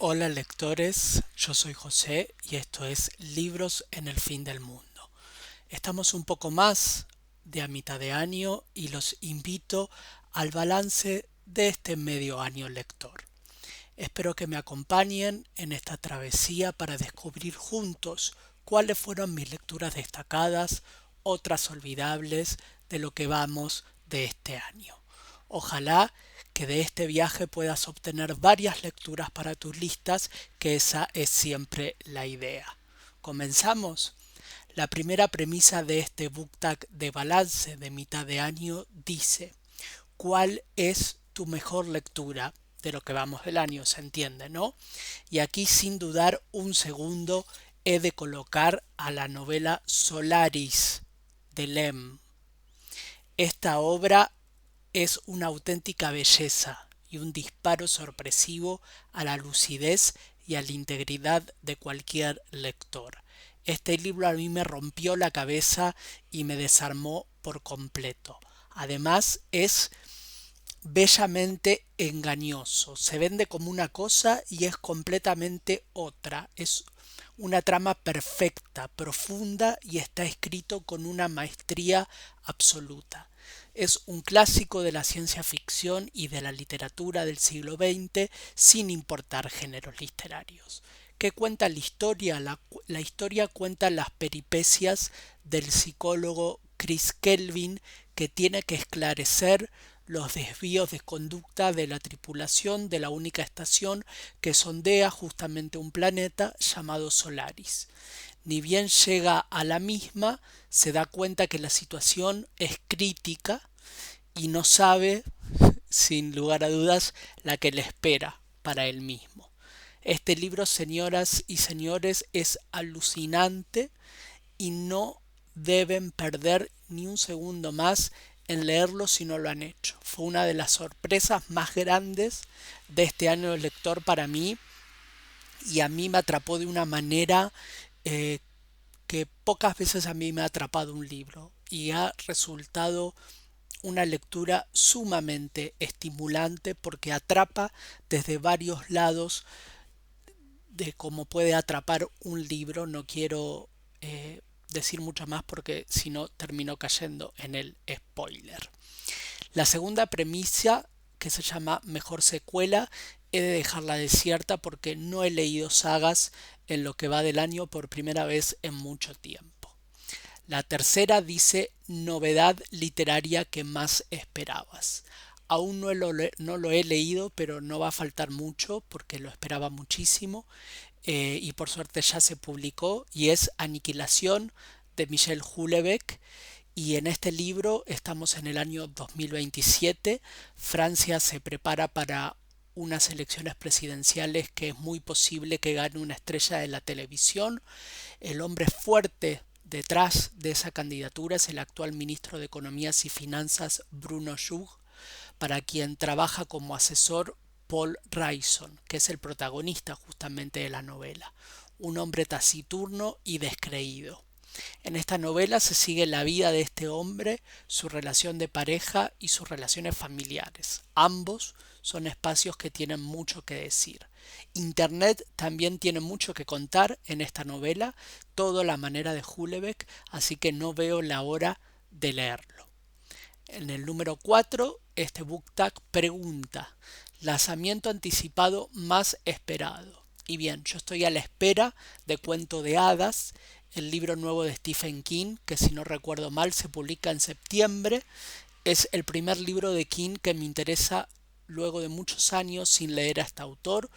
Hola lectores, yo soy José y esto es Libros en el fin del mundo. Estamos un poco más de a mitad de año y los invito al balance de este medio año lector. Espero que me acompañen en esta travesía para descubrir juntos cuáles fueron mis lecturas destacadas, otras olvidables de lo que vamos de este año. Ojalá que de este viaje puedas obtener varias lecturas para tus listas, que esa es siempre la idea. ¿Comenzamos? La primera premisa de este book tag de balance de mitad de año dice: ¿cuál es tu mejor lectura de lo que vamos del año? Se entiende, ¿no? Y aquí, sin dudar un segundo, he de colocar a la novela Solaris de Lem. Esta obra es una auténtica belleza y un disparo sorpresivo a la lucidez y a la integridad de cualquier lector. Este libro a mí me rompió la cabeza y me desarmó por completo. Además es bellamente engañoso. Se vende como una cosa y es completamente otra. Es una trama perfecta, profunda y está escrito con una maestría absoluta. Es un clásico de la ciencia ficción y de la literatura del siglo XX sin importar géneros literarios. ¿Qué cuenta la historia? La historia cuenta las peripecias del psicólogo Chris Kelvin, que tiene que esclarecer los desvíos de conducta de la tripulación de la única estación que sondea justamente un planeta llamado Solaris. Ni bien llega a la misma, se da cuenta que la situación es crítica y no sabe, sin lugar a dudas, la que le espera para él mismo. Este libro, señoras y señores, es alucinante y no deben perder ni un segundo más en leerlo si no lo han hecho. Fue una de las sorpresas más grandes de este año de lector para mí, y a mí me atrapó de una manera eh, que pocas veces a mí me ha atrapado un libro, y ha resultado una lectura sumamente estimulante porque atrapa desde varios lados de cómo puede atrapar un libro. No quiero decir mucho más porque si no termino cayendo en el spoiler. La segunda premisa, que se llama Mejor secuela, he de dejarla desierta porque no he leído sagas en lo que va del año por primera vez en mucho tiempo. La tercera dice Novedad literaria que más esperabas. Aún no lo he leído, pero no va a faltar mucho porque lo esperaba muchísimo, y por suerte ya se publicó, y es Aniquilación de Michel Houellebecq. Y en este libro estamos en el año 2027. Francia se prepara para unas elecciones presidenciales que es muy posible que gane una estrella de la televisión. El hombre fuerte detrás de esa candidatura es el actual ministro de Economías y Finanzas, Bruno Joug, para quien trabaja como asesor Paul Rayson, que es el protagonista justamente de la novela, un hombre taciturno y descreído. En esta novela se sigue la vida de este hombre, su relación de pareja y sus relaciones familiares. Ambos son espacios que tienen mucho que decir. Internet también tiene mucho que contar en esta novela, toda la manera de Houellebecq, así que no veo la hora de leerlo. En el número 4, este book tag pregunta: lanzamiento anticipado más esperado. Y bien, yo estoy a la espera de Cuento de Hadas, el libro nuevo de Stephen King, que si no recuerdo mal se publica en septiembre. Es el primer libro de King que me interesa luego de muchos años sin leer a este autor,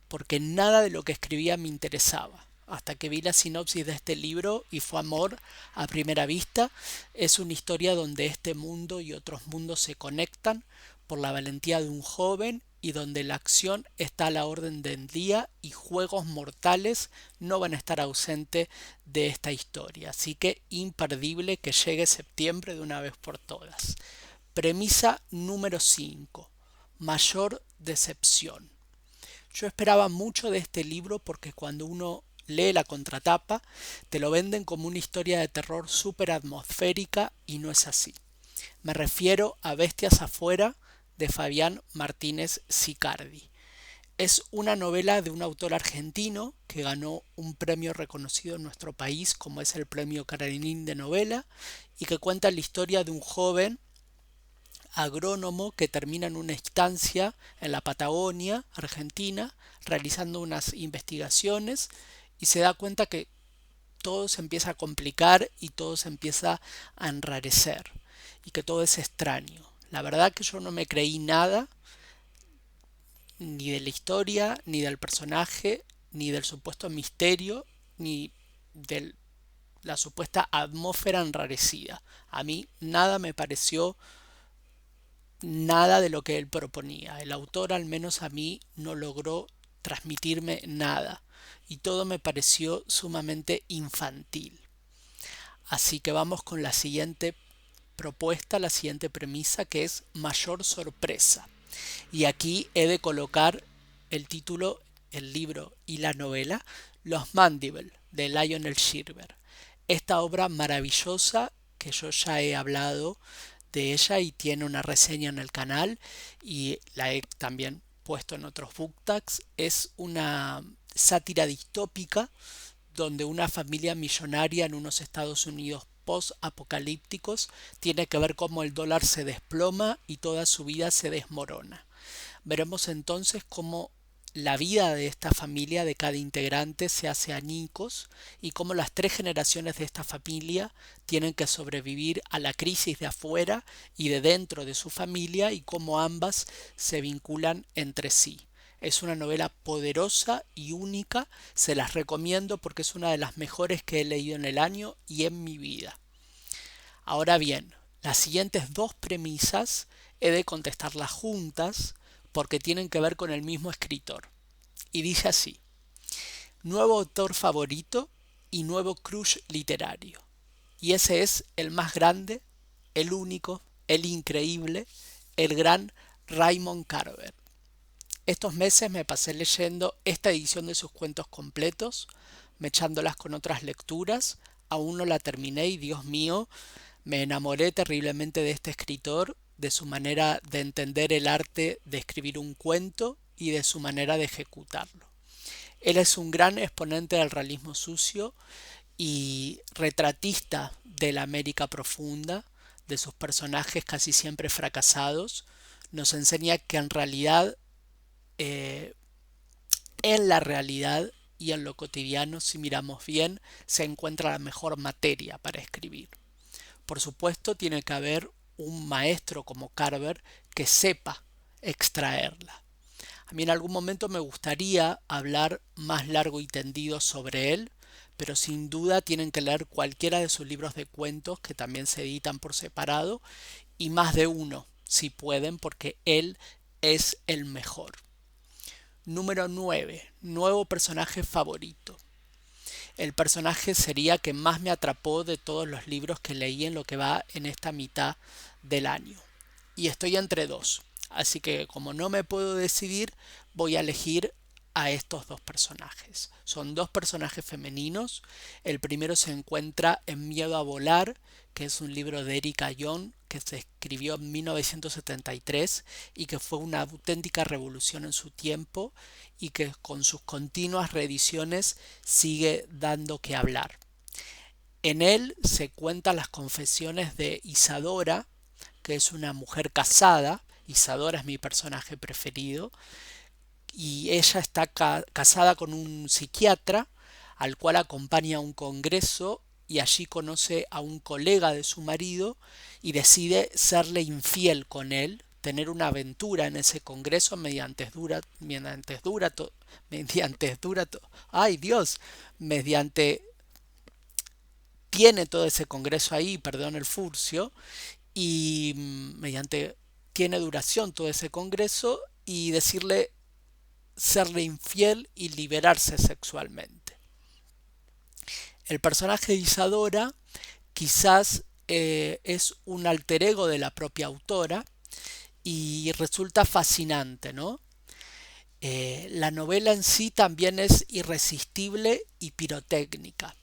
porque nada de lo que escribía me interesaba hasta que vi la sinopsis de este libro y fue amor a primera vista. Es una historia donde este mundo y otros mundos se conectan por la valentía de un joven, y donde la acción está a la orden del día y juegos mortales no van a estar ausentes de esta historia. Así que imperdible que llegue septiembre de una vez por todas. Premisa número 5. Mayor decepción. Yo esperaba mucho de este libro porque cuando uno lee la contratapa te lo venden como una historia de terror súper atmosférica, y no es así. Me refiero a Bestias afuera de Fabián Martínez Sicardi. Es una novela de un autor argentino que ganó un premio reconocido en nuestro país, como es el Premio Caranín de Novela, y que cuenta la historia de un joven agrónomo que termina en una estancia en la Patagonia, Argentina, realizando unas investigaciones y se da cuenta que todo se empieza a complicar y todo se empieza a enrarecer y que todo es extraño. La verdad que yo no me creí nada, ni de la historia, ni del personaje, ni del supuesto misterio, ni de la supuesta atmósfera enrarecida. A mí nada me pareció nada de lo que él proponía. El autor, al menos a mí, no logró transmitirme nada y todo me pareció sumamente infantil. Así que vamos con la siguiente propuesta, la siguiente premisa, que es mayor sorpresa. Y aquí he de colocar el título, el libro y la novela, Los Mandeville, de Lionel Shirver. Esta obra maravillosa que yo ya he hablado de ella y tiene una reseña en el canal y la he también puesto en otros booktags. Es una sátira distópica donde una familia millonaria en unos Estados Unidos post-apocalípticos tiene que ver cómo el dólar se desploma y toda su vida se desmorona. Veremos entonces cómo la vida de esta familia, de cada integrante, se hace añicos y cómo las tres generaciones de esta familia tienen que sobrevivir a la crisis de afuera y de dentro de su familia y cómo ambas se vinculan entre sí. Es una novela poderosa y única, se las recomiendo porque es una de las mejores que he leído en el año y en mi vida. Ahora bien, las siguientes dos premisas he de contestarlas juntas porque tienen que ver con el mismo escritor. Y dice así: nuevo autor favorito y nuevo crush literario. Y ese es el más grande, el único, el increíble, el gran Raymond Carver. Estos meses me pasé leyendo esta edición de sus cuentos completos, mechándolas con otras lecturas. Aún no la terminé y Dios mío, me enamoré terriblemente de este escritor, de su manera de entender el arte de escribir un cuento y de su manera de ejecutarlo. Él es un gran exponente del realismo sucio y retratista de la América profunda, de sus personajes casi siempre fracasados. Nos enseña que eh, en la realidad y en lo cotidiano, si miramos bien, se encuentra la mejor materia para escribir. Por supuesto, tiene que haber un maestro como Carver que sepa extraerla. A mí en algún momento me gustaría hablar más largo y tendido sobre él, pero sin duda tienen que leer cualquiera de sus libros de cuentos que también se editan por separado y más de uno, si pueden, porque él es el mejor. Número 9. Nuevo personaje favorito. El personaje sería que más me atrapó de todos los libros que leí en lo que va en esta mitad del año. Y estoy entre dos. Así que como no me puedo decidir, voy a elegir a estos dos personajes. Son dos personajes femeninos. El primero se encuentra en Miedo a volar, que es un libro de Erika Young que se escribió en 1973 y que fue una auténtica revolución en su tiempo y que con sus continuas reediciones sigue dando que hablar. En él se cuentan las confesiones de Isadora, que es una mujer casada. Isadora es mi personaje preferido y ella está casada con un psiquiatra al cual acompaña a un congreso y allí conoce a un colega de su marido y decide serle infiel con él, tener una aventura en ese congreso ay Dios, mediante tiene todo ese congreso ahí, perdón el furcio, y mediante tiene duración todo ese congreso y decirle serle infiel y liberarse sexualmente. El personaje de Isadora quizás es un alter ego de la propia autora y resulta fascinante, ¿no? La novela en sí también es irresistible y pirotécnica.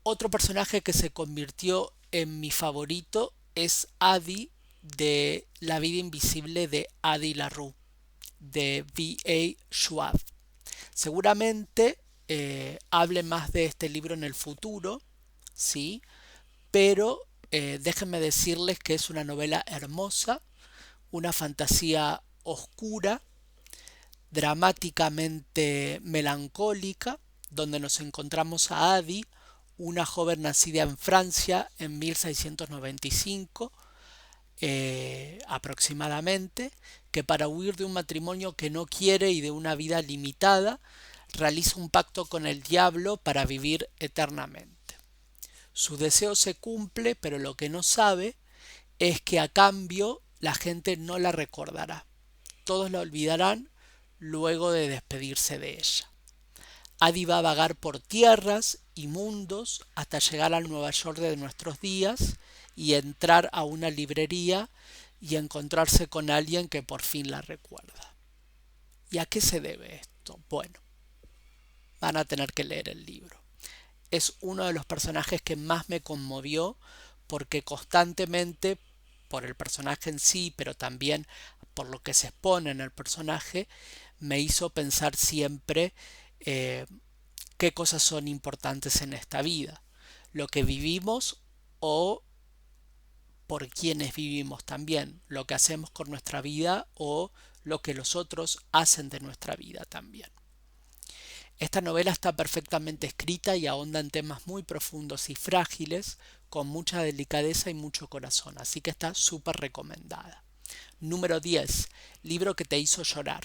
Otro personaje que se convirtió en mi favorito es Adi de La vida invisible de Adi LaRue de V.A. Schwab. Seguramente hable más de este libro en el futuro, ¿sí? Pero déjenme decirles que es una novela hermosa, una fantasía oscura, dramáticamente melancólica, donde nos encontramos a Adi, una joven nacida en Francia en 1695 aproximadamente, que para huir de un matrimonio que no quiere y de una vida limitada, realiza un pacto con el diablo para vivir eternamente. Su deseo se cumple, pero lo que no sabe es que a cambio la gente no la recordará. Todos la olvidarán luego de despedirse de ella. Adi va a vagar por tierras y mundos hasta llegar al Nueva York de nuestros días y entrar a una librería y encontrarse con alguien que por fin la recuerda. ¿Y a qué se debe esto? Bueno, van a tener que leer el libro. Es uno de los personajes que más me conmovió porque constantemente, por el personaje en sí, pero también por lo que se expone en el personaje, me hizo pensar siempre qué cosas son importantes en esta vida, lo que vivimos o por quienes vivimos también, lo que hacemos con nuestra vida o lo que los otros hacen de nuestra vida también. Esta novela está perfectamente escrita y ahonda en temas muy profundos y frágiles, con mucha delicadeza y mucho corazón, así que está súper recomendada. Número 10. Libro que te hizo llorar.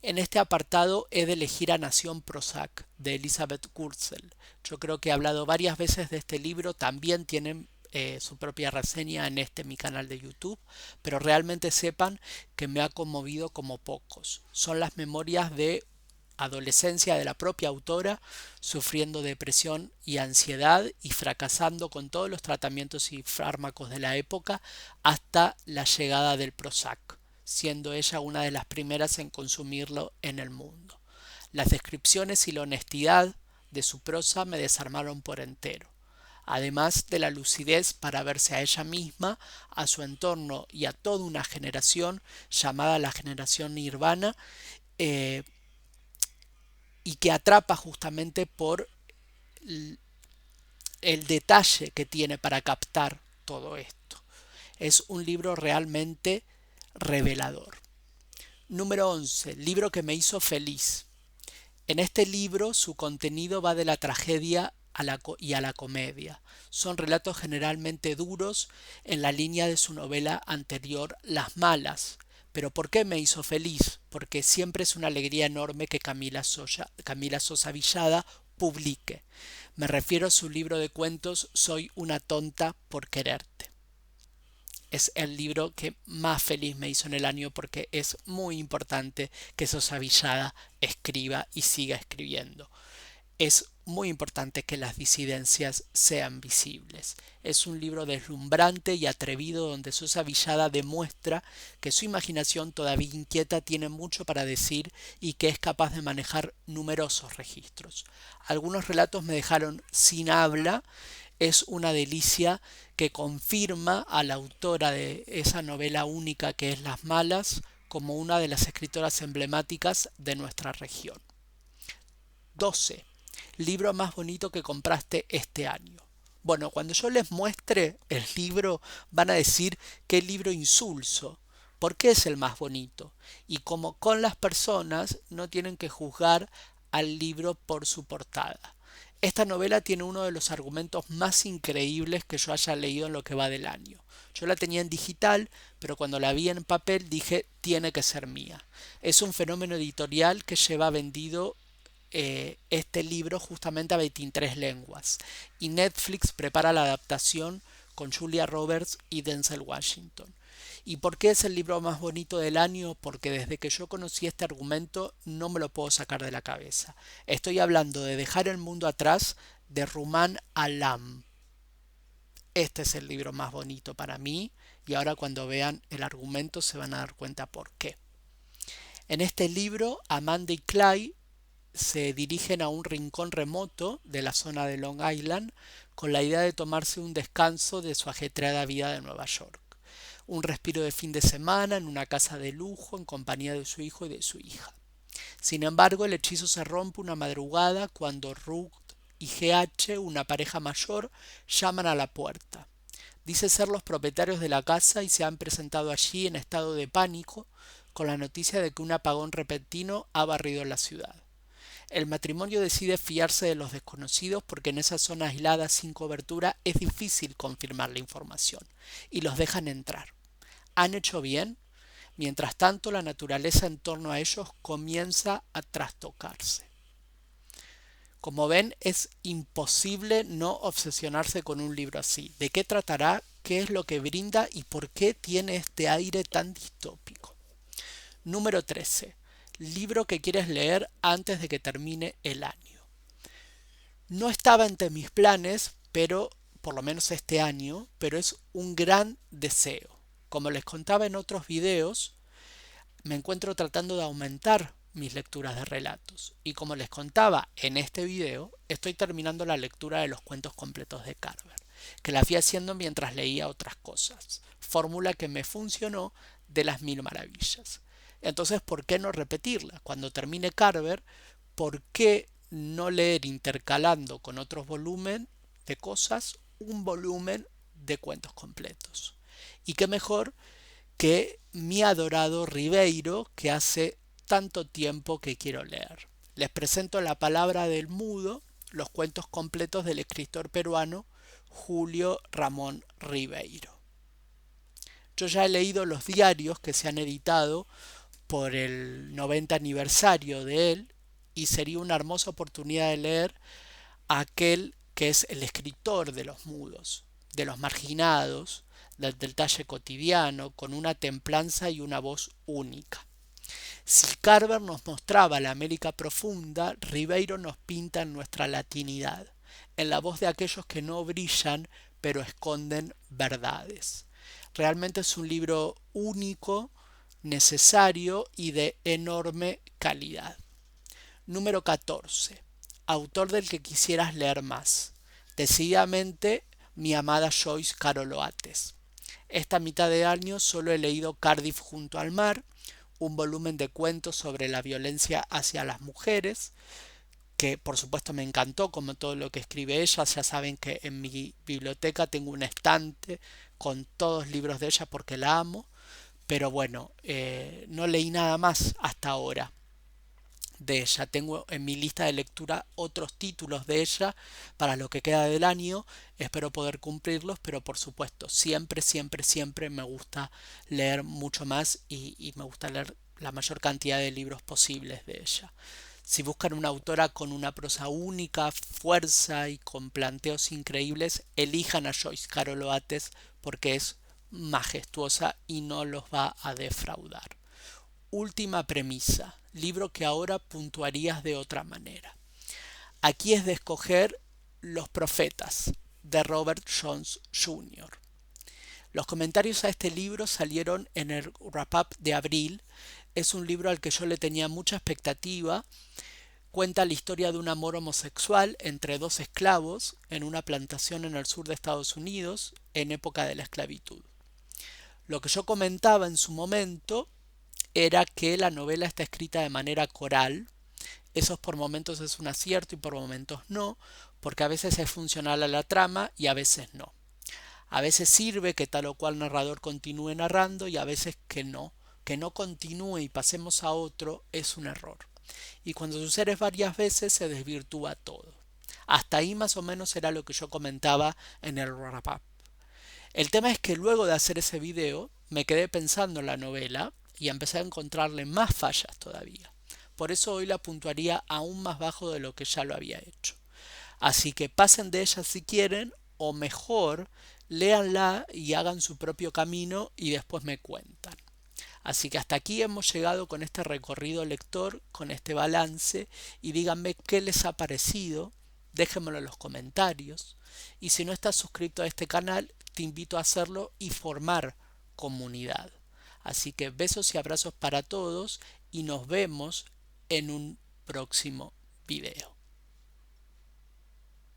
En este apartado he de elegir a Nación Prozac, de Elizabeth Kurzel. Yo creo que he hablado varias veces de este libro, también tienen su propia reseña en mi canal de YouTube, pero realmente sepan que me ha conmovido como pocos. Son las memorias de adolescencia de la propia autora, sufriendo depresión y ansiedad y fracasando con todos los tratamientos y fármacos de la época hasta la llegada del Prozac, siendo ella una de las primeras en consumirlo en el mundo. Las descripciones y la honestidad de su prosa me desarmaron por entero, además de la lucidez para verse a ella misma, a su entorno y a toda una generación llamada la generación Nirvana, y que atrapa justamente por el detalle que tiene para captar todo esto. Es un libro realmente revelador. Número 11. Libro que me hizo feliz. En este libro su contenido va de la tragedia y a la comedia. Son relatos generalmente duros en la línea de su novela anterior, Las Malas. ¿Pero por qué me hizo feliz? Porque siempre es una alegría enorme que Camila Sosa Villada publique. Me refiero a su libro de cuentos Soy una tonta por quererte. Es el libro que más feliz me hizo en el año porque es muy importante que Sosa Villada escriba y siga escribiendo. Es muy importante que las disidencias sean visibles. Es un libro deslumbrante y atrevido donde Sosa Villada demuestra que su imaginación todavía inquieta tiene mucho para decir y que es capaz de manejar numerosos registros. Algunos relatos me dejaron sin habla. Es una delicia que confirma a la autora de esa novela única que es Las Malas como una de las escritoras emblemáticas de nuestra región. 12. Libro más bonito que compraste este año. Bueno, cuando yo les muestre el libro van a decir qué libro insulso, por qué es el más bonito. Y como con las personas no tienen que juzgar al libro por su portada. Esta novela tiene uno de los argumentos más increíbles que yo haya leído en lo que va del año. Yo la tenía en digital, pero cuando la vi en papel dije, tiene que ser mía. Es un fenómeno editorial que lleva vendido este libro justamente a 23 lenguas. Y Netflix prepara la adaptación con Julia Roberts y Denzel Washington. ¿Y por qué es el libro más bonito del año? Porque desde que yo conocí este argumento no me lo puedo sacar de la cabeza. Estoy hablando de Dejar el mundo atrás de Rumaan Alam. Este es el libro más bonito para mí y ahora cuando vean el argumento se van a dar cuenta por qué. En este libro, Amanda y Clay se dirigen a un rincón remoto de la zona de Long Island con la idea de tomarse un descanso de su ajetreada vida de Nueva York. un respiro de fin de semana en una casa de lujo en compañía de su hijo y de su hija. Sin embargo, el hechizo se rompe una madrugada cuando Ruth y GH, una pareja mayor, llaman a la puerta. Dice ser los propietarios de la casa y se han presentado allí en estado de pánico con la noticia de que un apagón repentino ha barrido la ciudad. El matrimonio decide fiarse de los desconocidos porque en esa zona aislada sin cobertura es difícil confirmar la información y los dejan entrar. ¿Han hecho bien? Mientras tanto, la naturaleza en torno a ellos comienza a trastocarse. Como ven, es imposible no obsesionarse con un libro así. ¿De qué tratará? ¿Qué es lo que brinda? ¿Y por qué tiene este aire tan distópico? Número 13. Libro que quieres leer antes de que termine el año. No estaba entre mis planes, pero por lo menos este año, pero es un gran deseo. Como les contaba en otros videos, me encuentro tratando de aumentar mis lecturas de relatos. Y como les contaba en este video, estoy terminando la lectura de los cuentos completos de Carver, que la fui haciendo mientras leía otras cosas. Fórmula que me funcionó de las mil maravillas. Entonces, ¿por qué no repetirla? Cuando termine Carver, ¿por qué no leer intercalando con otros volúmenes de cosas un volumen de cuentos completos? Y qué mejor que mi adorado Ribeiro, que hace tanto tiempo que quiero leer. Les presento La palabra del mudo, los cuentos completos del escritor peruano Julio Ramón Ribeiro. Yo ya he leído los diarios que se han editado por el 90 aniversario de él y sería una hermosa oportunidad de leer a aquel que es el escritor de los mudos, de los marginados, del talle cotidiano, con una templanza y una voz única. Si Carver nos mostraba la América profunda, Ribeiro nos pinta en nuestra latinidad, en la voz de aquellos que no brillan pero esconden verdades. Realmente es un libro único, necesario y de enorme calidad. Número 14. Autor del que quisieras leer más. Decididamente, mi amada Joyce Carol Oates. Esta mitad de año solo he leído Cardiff junto al mar, un volumen de cuentos sobre la violencia hacia las mujeres, que por supuesto me encantó como todo lo que escribe ella. Ya saben que en mi biblioteca tengo un estante con todos los libros de ella porque la amo, pero bueno, no leí nada más hasta ahora de ella. Tengo en mi lista de lectura otros títulos de ella para lo que queda del año. Espero poder cumplirlos, pero por supuesto, siempre, siempre, siempre me gusta leer mucho más y me gusta leer la mayor cantidad de libros posibles de ella. Si buscan una autora con una prosa única, fuerza y con planteos increíbles, elijan a Joyce Carol Oates porque es majestuosa y no los va a defraudar. Última premisa, libro que ahora puntuarías de otra manera. Aquí es de escoger Los profetas, de Robert Jones Jr. Los comentarios a este libro salieron en el wrap-up de abril. Es un libro al que yo le tenía mucha expectativa. Cuenta la historia de un amor homosexual entre dos esclavos en una plantación en el sur de Estados Unidos en época de la esclavitud. Lo que yo comentaba en su momento era que la novela está escrita de manera coral. Eso por momentos es un acierto y por momentos no, porque a veces es funcional a la trama y a veces no. A veces sirve que tal o cual narrador continúe narrando y a veces que no continúe y pasemos a otro es un error. Y cuando sucede varias veces se desvirtúa todo. Hasta ahí más o menos era lo que yo comentaba en el wrap-up. El tema es que luego de hacer ese video me quedé pensando en la novela y empecé a encontrarle más fallas todavía. Por eso hoy la puntuaría aún más bajo de lo que ya lo había hecho. Así que pasen de ella si quieren, o mejor, léanla y hagan su propio camino y después me cuentan. Así que hasta aquí hemos llegado con este recorrido lector, con este balance, y díganme qué les ha parecido, déjenmelo en los comentarios, y si no estás suscrito a este canal, te invito a hacerlo y formar comunidad. Así que besos y abrazos para todos y nos vemos en un próximo video.